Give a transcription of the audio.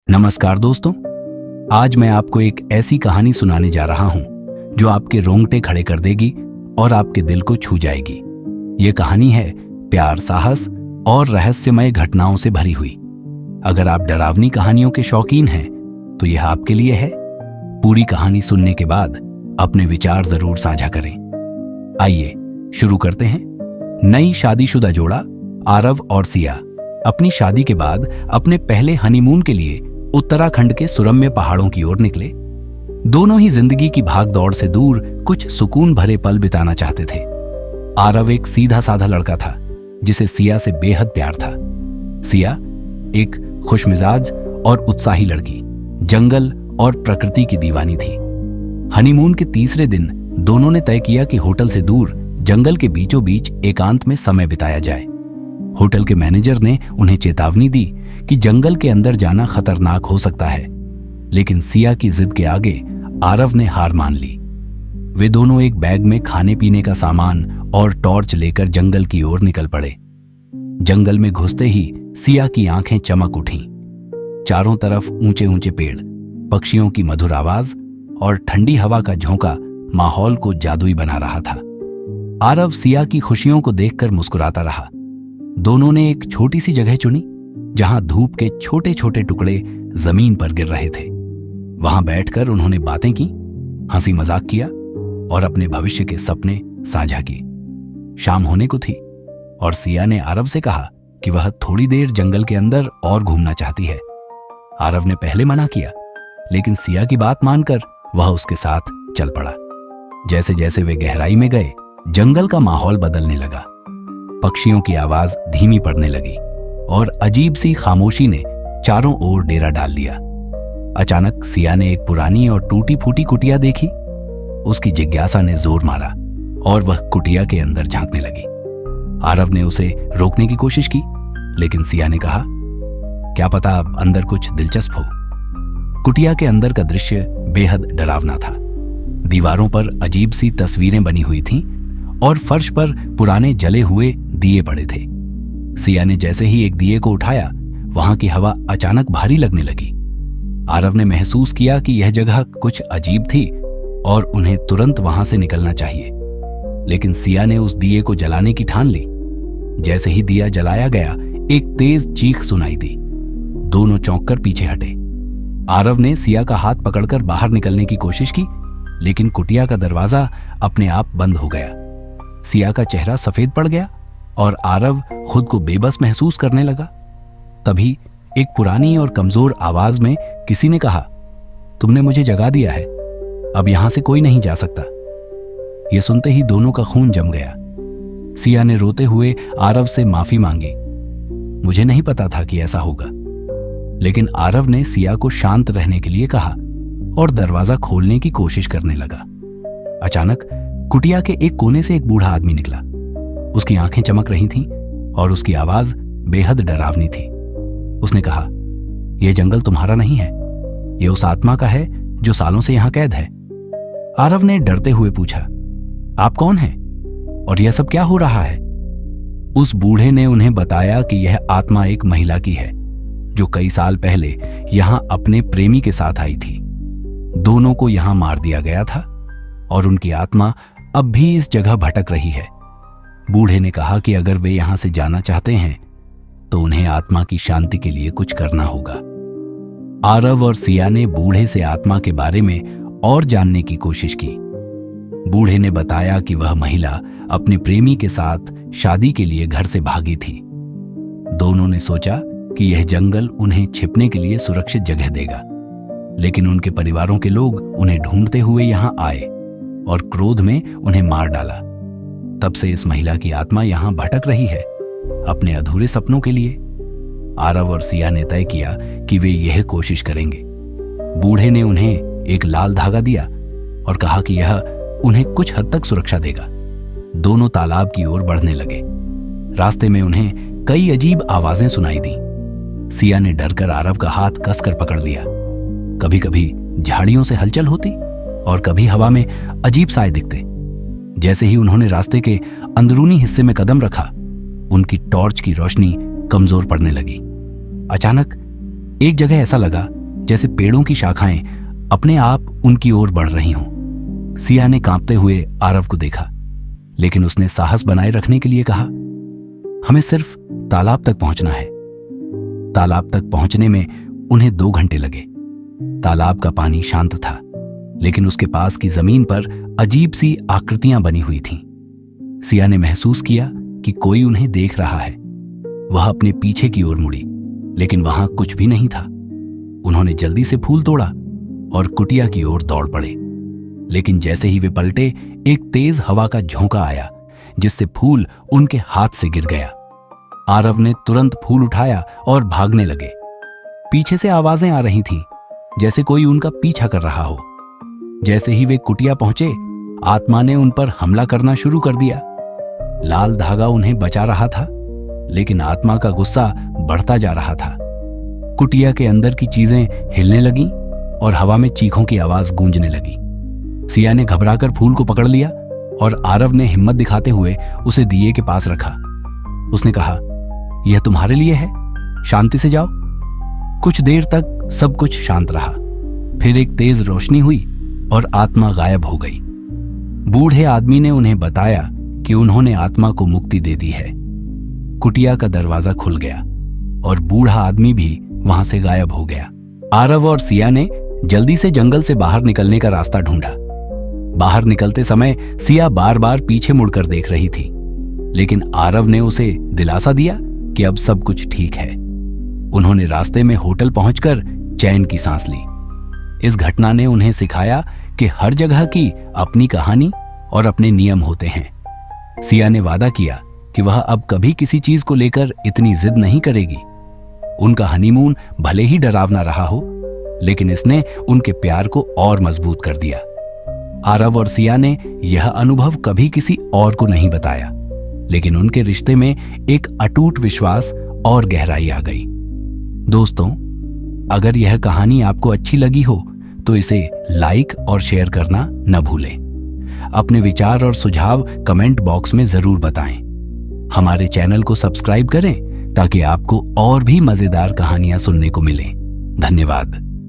नमस्कार दोस्तों। आज मैं आपको एक ऐसी कहानी सुनाने जा रहा हूं जो आपके रोंगटे खड़े कर देगी और आपके दिल को छू जाएगी। ये कहानी है प्यार, साहस और रहस्यमय घटनाओं से भरी हुई। अगर आप डरावनी कहानियों के शौकीन हैं तो यह आपके लिए है। पूरी कहानी सुनने के बाद अपने विचार जरूर साझा करें। आइए शुरू करते हैं। नई शादीशुदा जोड़ा आरव और सिया अपनी शादी के बाद अपने पहले हनीमून के लिए उत्तराखंड के सुरम्य पहाड़ों की ओर निकले। दोनों ही जिंदगी की भागदौड़ से दूर कुछ सुकून भरे पल बिताना चाहते थे। आरव एक सीधा साधा लड़का था जिसे सिया से बेहद प्यार था। सिया एक खुशमिजाज और उत्साही लड़की, जंगल और प्रकृति की दीवानी थी। हनीमून के तीसरे दिन दोनों ने तय किया कि होटल से दूर जंगल के बीचों बीच एकांत में समय बिताया जाए। होटल के मैनेजर ने उन्हें चेतावनी दी कि जंगल के अंदर जाना खतरनाक हो सकता है, लेकिन सिया की जिद के आगे आरव ने हार मान ली। वे दोनों एक बैग में खाने पीने का सामान और टॉर्च लेकर जंगल की ओर निकल पड़े। जंगल में घुसते ही सिया की आंखें चमक उठीं। चारों तरफ ऊंचे ऊंचे पेड़, पक्षियों की मधुर आवाज और ठंडी हवा का झोंका माहौल को जादुई बना रहा था। आरव सिया की खुशियों को देखकर मुस्कुराता रहा। दोनों ने एक छोटी सी जगह चुनी जहां धूप के छोटे छोटे टुकड़े जमीन पर गिर रहे थे। वहां बैठकर उन्होंने बातें की, हंसी मजाक किया और अपने भविष्य के सपने साझा किए। शाम होने को थी और सिया ने आरव से कहा कि वह थोड़ी देर जंगल के अंदर और घूमना चाहती है। आरव ने पहले मना किया, लेकिन सिया की बात मानकर वह उसके साथ चल पड़ा। जैसे जैसे वे गहराई में गए, जंगल का माहौल बदलने लगा। पक्षियों की आवाज धीमी पड़ने लगी और अजीब सी खामोशी ने चारों ओर डेरा डाल दिया। अचानक सिया ने एक पुरानी और टूटी फूटी कुटिया देखी। उसकी जिज्ञासा ने जोर मारा और वह कुटिया के अंदर झांकने लगी। आरव ने उसे रोकने की कोशिश की, लेकिन सिया ने कहा, क्या पता अब अंदर कुछ दिलचस्प हो। कुटिया के अंदर का दृश्य बेहद डरावना था। दीवारों पर अजीब सी तस्वीरें बनी हुई थीं और फर्श पर पुराने जले हुए दिए पड़े थे। सिया ने जैसे ही एक दिए को उठाया, वहां की हवा अचानक भारी लगने लगी। आरव ने महसूस किया कि यह जगह कुछ अजीब थी और उन्हें तुरंत वहां से निकलना चाहिए, लेकिन सिया ने उस दिए को जलाने की ठान ली। जैसे ही दिया जलाया गया, एक तेज चीख सुनाई दी। दोनों चौंककर पीछे हटे। आरव ने सिया का हाथ पकड़कर बाहर निकलने की कोशिश की, लेकिन कुटिया का दरवाजा अपने आप बंद हो गया। सिया का चेहरा सफेद पड़ गया और आरव खुद को बेबस महसूस करने लगा। तभी एक पुरानी और कमजोर आवाज में किसी ने कहा, तुमने मुझे जगा दिया है, अब यहां से कोई नहीं जा सकता। यह सुनते ही दोनों का खून जम गया। सिया ने रोते हुए आरव से माफी मांगी। मुझे नहीं पता था कि ऐसा होगा, लेकिन आरव ने सिया को शांत रहने के लिए कहा और दरवाजा खोलने की कोशिश करने लगा। अचानक कुटिया के एक कोने से एक बूढ़ा आदमी निकला। उसकी आंखें चमक रही थीं और उसकी आवाज बेहद डरावनी थी। उसने कहा, यह जंगल तुम्हारा नहीं है, यह उस आत्मा का है जो सालों से यहां कैद है। आरव ने डरते हुए पूछा, आप कौन हैं और यह सब क्या हो रहा है? उस बूढ़े ने उन्हें बताया कि यह आत्मा एक महिला की है जो कई साल पहले यहां अपने प्रेमी के साथ आई थी। दोनों को यहां मार दिया गया था और उनकी आत्मा अब भी इस जगह भटक रही है। बूढ़े ने कहा कि अगर वे यहां से जाना चाहते हैं तो उन्हें आत्मा की शांति के लिए कुछ करना होगा। आरव और सिया ने बूढ़े से आत्मा के बारे में और जानने की कोशिश की। बूढ़े ने बताया कि वह महिला अपने प्रेमी के साथ शादी के लिए घर से भागी थी। दोनों ने सोचा कि यह जंगल उन्हें छिपने के लिए सुरक्षित जगह देगा, लेकिन उनके परिवारों के लोग उन्हें ढूंढते हुए यहां आए और क्रोध में उन्हें मार डाला। तब से इस महिला की आत्मा यहां भटक रही है, अपने अधूरे सपनों के लिए। आरव और सिया ने तय किया कि वे यह कोशिश करेंगे। बूढ़े ने उन्हें एक लाल धागा दिया और कहा कि यह उन्हें कुछ हद तक सुरक्षा देगा। दोनों तालाब की ओर बढ़ने लगे। रास्ते में उन्हें कई अजीब आवाजें सुनाई दी। सिया ने डरकर आरव का हाथ कसकर पकड़ लिया। कभी कभी झाड़ियों से हलचल होती और कभी हवा में अजीब साए दिखते। जैसे ही उन्होंने रास्ते के अंदरूनी हिस्से में कदम रखा, उनकी टॉर्च की रोशनी कमजोर पड़ने लगी। अचानक एक जगह ऐसा लगा जैसे पेड़ों की शाखाएं अपने आप उनकी ओर बढ़ रही हों। सिया ने कांपते हुए आरव को देखा, लेकिन उसने साहस बनाए रखने के लिए कहा, हमें सिर्फ तालाब तक पहुंचना है। तालाब तक पहुंचने में उन्हें 2 घंटे लगे। तालाब का पानी शांत था, लेकिन उसके पास की जमीन पर अजीब सी आकृतियां बनी हुई थीं। सिया ने महसूस किया कि कोई उन्हें देख रहा है। वह अपने पीछे की ओर मुड़ी, लेकिन वहां कुछ भी नहीं था। उन्होंने जल्दी से फूल तोड़ा और कुटिया की ओर दौड़ पड़े, लेकिन जैसे ही वे पलटे, एक तेज हवा का झोंका आया, जिससे फूल उनके हाथ से गिर गया। आरव ने तुरंत फूल उठाया और भागने लगे। पीछे से आवाजें आ रही थीं, जैसे कोई उनका पीछा कर रहा हो। जैसे ही वे कुटिया पहुंचे, आत्मा ने उन पर हमला करना शुरू कर दिया। लाल धागा उन्हें बचा रहा था, लेकिन आत्मा का गुस्सा बढ़ता जा रहा था। कुटिया के अंदर की चीजें हिलने लगीं और हवा में चीखों की आवाज गूंजने लगी। सिया ने घबराकर फूल को पकड़ लिया और आरव ने हिम्मत दिखाते हुए उसे दिए के पास रखा। उसने कहा, यह तुम्हारे लिए है, शांति से जाओ। कुछ देर तक सब कुछ शांत रहा। फिर एक तेज रोशनी हुई और आत्मा गायब हो गई। बूढ़े आदमी ने उन्हें बताया कि उन्होंने आत्मा को मुक्ति दे दी है। कुटिया का दरवाजा खुल गया और बूढ़ा आदमी भी वहां से गायब हो गया। आरव और सिया ने जल्दी से जंगल से बाहर निकलने का रास्ता ढूंढा। बाहर निकलते समय सिया बार बार पीछे मुड़कर देख रही थी, लेकिन आरव ने उसे दिलासा दिया कि अब सब कुछ ठीक है। उन्होंने रास्ते में होटल पहुंचकर चैन की सांस ली। इस घटना ने उन्हें सिखाया कि हर जगह की अपनी कहानी और अपने नियम होते हैं। सिया ने वादा किया कि वह अब कभी किसी चीज को लेकर इतनी जिद नहीं करेगी। उनका हनीमून भले ही डरावना रहा हो, लेकिन इसने उनके प्यार को और मजबूत कर दिया। आरव और सिया ने यह अनुभव कभी किसी और को नहीं बताया, लेकिन उनके रिश्ते में एक अटूट विश्वास और गहराई आ गई। दोस्तों, अगर यह कहानी आपको अच्छी लगी हो तो इसे लाइक और शेयर करना न भूलें। अपने विचार और सुझाव कमेंट बॉक्स में जरूर बताएं। हमारे चैनल को सब्सक्राइब करें ताकि आपको और भी मजेदार कहानियां सुनने को मिलें। धन्यवाद।